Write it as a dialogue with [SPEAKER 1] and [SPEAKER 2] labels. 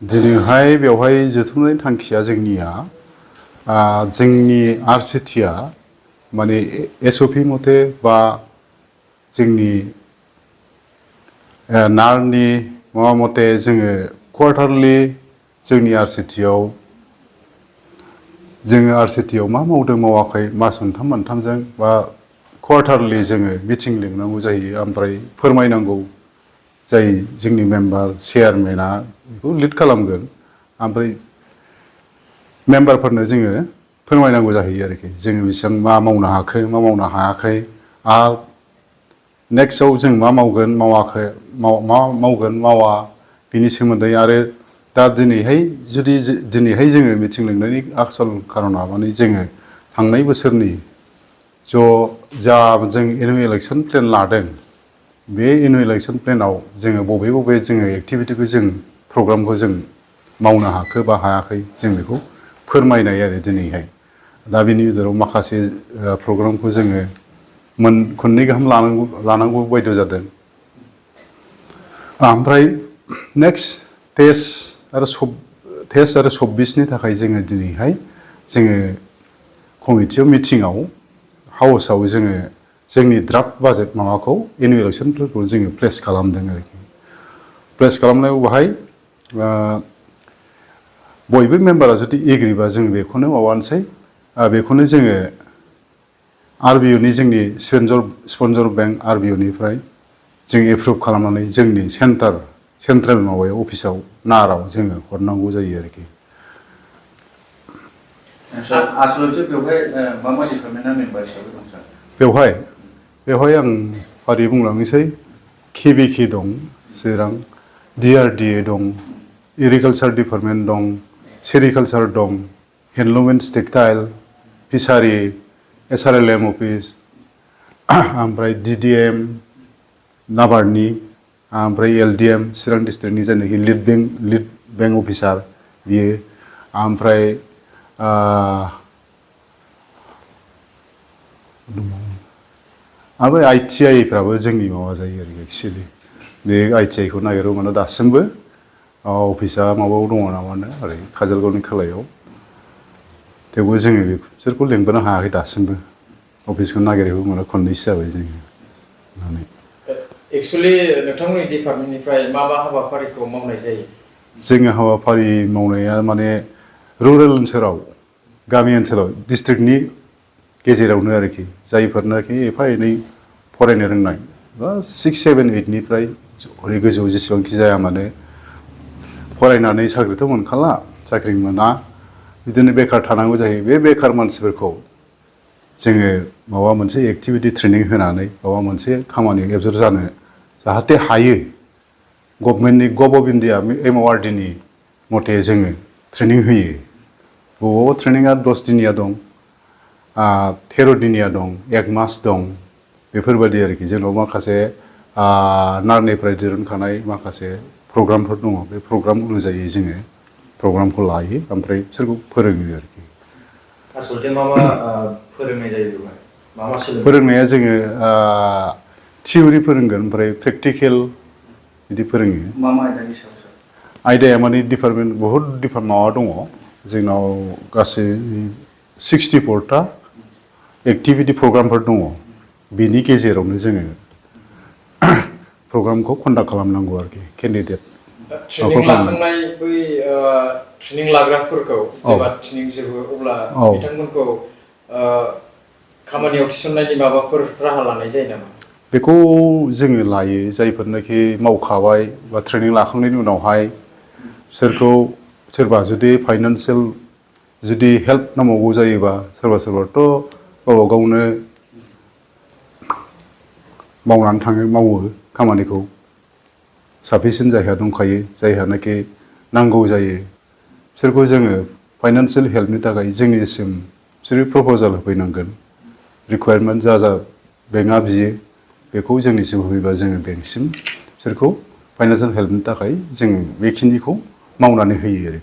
[SPEAKER 1] दिनैहाय बेवहाय जथुमनायनि थांखिया जोंनिया जोंनि RSETI माने SOP मथे बा जोंनि नारनि माबा मथे जोङो क्वार्टारलि जोंनि RSETI मा मावदों मावाखै मास मोनथामजों बा क्वार्टारलि जोङो मिटिं लिंनांगौ जायो ओमफ्राय फोरमायनांगौ जायो जोंनि मेम्बार चेयारमेना बेखौ लिड खालामगोन ओमफ्राय मेम्बारफोरनो जोङो फोरमायनांगौ जाहैयो आरोखि जोङो बेसेबां मा मावनो हाखो मा मावनो हायाखै आरो नेक्स्टआव जों मा मावगोन मावाखै मा मावगोन मावा बिनि सोमोन्दै आरो दा दिनैहाय जोङो मिटिं लिंनायनि आसल खारना माने जोङो थांनाय बोसोरनि जा जों एनुवेल इलेक्सन प्लेन लादों बे एनुवेल इलेक्सन प्लेनाव जोङो बबे जोङो एक्टिभिटिखौ जों प्रग्रामखौ जों मावनो हाखो बा हायाखै जों बेखौ फोरमायनाय आरो दिनैहाय दा बिनि गेजेराव माखासे प्रग्रामखौ जोङो खननै गाहाम लानांगौ बायद' जादों ओमफ्राय नेक्स्ट टेस्ट आरो 26नि थाखाय जोङो दिनैहाय जोङो कमिटियाव मिटिङाव हाउसआव जोङो जोंनि ड्राफ्ट बाजेट माबाखौ एनुवेल इलेक्सनफोरखौ जोङो प्लेस खालामदों आरोखि प्लेस खालामनायाव बाहाय बयबो मेम्बारा जुदि एग्रिबा जों बेखौनो माबानोसै बेखौनो जोङो RBOनि जोंनि स्पन्सर बेंक RBOनिफ्राय जों एप्रुभ खालामनानै जोंनि सेन्ट्रेल माबायाव अफिसाव नाराव जोङो हरनांगौ जायो आरोखि
[SPEAKER 2] आसलथे बेवहाय मा डिपार्टमेन्टआ मेम्बार हिसाबै दं सार
[SPEAKER 1] बेवहाय आं फारि बुंलांनोसै KBK दं चिरां DRDA दं एग्रिकालचार डिपार्टमेन्ट दं सेरिकालचार दं handloom and textile fishery SRLM office ओमफ्राय DDM नाबार्डनि ओमफ्राय LDM चिरां डिस्ट्रिक्टनि जायनाखि लिड बेंक अफिसार बियो ओमफ्राय ITI फ्राबो जोंनि माबा जायो आरो एक्चुअलि बे ITI खौ नागिरो माने दासिमबो अफिसा माबायाव दङ नामानो ओरै काजलगावनि खोलायाव थेवबो जोङो बिसोरखौ लेंबोनो हायाखै दासिमबो अफिसखौ नागिरहैबो मोना खननैसो जाबाय जोङो होननानै
[SPEAKER 3] एक्चुअली नोंथांमोननि डिपार्टमेन्टनिफ्राय मा हाबाफारिखौ मावनाय जायो
[SPEAKER 1] जोङो हाबाफारि मावनाया माने रुरेल ओनसोलाव गामि ओनसोलाव डिस्ट्रिक्टनि गेजेरावनो आरोखि जायफोरनाखि एफा एनै फरायनो रोंनाय बा 6, 7, 8निफ्राय ओरै गोजौ जेसेबांखि जाया मानो फरायनानै साख्रिथ' मोनखाला साख्रि मोना बिदिनो बेकार थानांगौ जायो बे बेकार मानसिफोरखौ जोङो माबा मोनसे एक्टिभिटि ट्रेनिं होनानै माबा मोनसे खामानियाव एबजर्ब जानो जाहाथे हायो गभर्नमेन्टनि गभ अफ इन्डिया MORDनि मथे जोङो ट्रेनिं होयो बबावबा ट्रेनिंआ 10 दिनिया दं 13 दिनिया दं 1 मास दं बेफोरबायदि आरोखि जोंनाव माखासे नारनिफ्राय दिरुनखानाय माखासे प्रग्रामफोर दङ बे प्रग्राम अनुजायै जोङो प्रग्रामखौ लायो ओमफ्राय बिसोरखौ फोरोङो आरोखि
[SPEAKER 3] आसलथे मा फोरोंनाय जायो बेवहाय मा
[SPEAKER 1] फोरोंनाया जोङो थियरि फोरोंगोन ओमफ्राय प्रेक्टिकेल बिदि फोरोङो
[SPEAKER 2] मा आयदानि सायाव सार
[SPEAKER 1] आयदाया माने डिपार्टमेन्ट बहुद माबा दङ जोंनाव गासै 64टा एक्टिभिटि प्रग्रामफोर दङ बिनि गेजेरावनो जोङो प्रग्रामखौ कन्डाक्ट खालामनांगौ आरोखि केन्डिडेट
[SPEAKER 3] ट्रेनिं लाखांनाय बै ट्रेनिं लाग्राफोरखौ जेब्ला ट्रेनिं जोबो अब्ला बिथांमोनखौ खामानियाव थिसननायनि माबाफोर राहा लानाय जायो नामा
[SPEAKER 1] बेखौ जोङो लायो जायफोरनाखि मावखाबाय बा ट्रेनिं लाखांनायनि उनावहाय बिसोरखौ सोरबा जुदि फाइनान्सियेल जुदि हेल्प नांबावगौ जायोबा सोरबाथ' गावबा गावनो मावनानै मावो खामानिखौ साफिसियेन्ट जायहा दंखायो जायहानाखि नांगौ जायो बिसोरखौ जोङो फाइनान्सियेल हेल्पनि थाखाय जोंनिसिम बिसोरो प्रप'जाल होफैनांगोन रिकुवारमेन्ट जा बेंकआ बियो बेखौ जोंनिसिम होफैबा जोङो बेंकसिम बिसोरखौ फाइनान्सियेल हेल्पनि थाखाय जोङो बेखिनिखौ मावनानै होयो आरो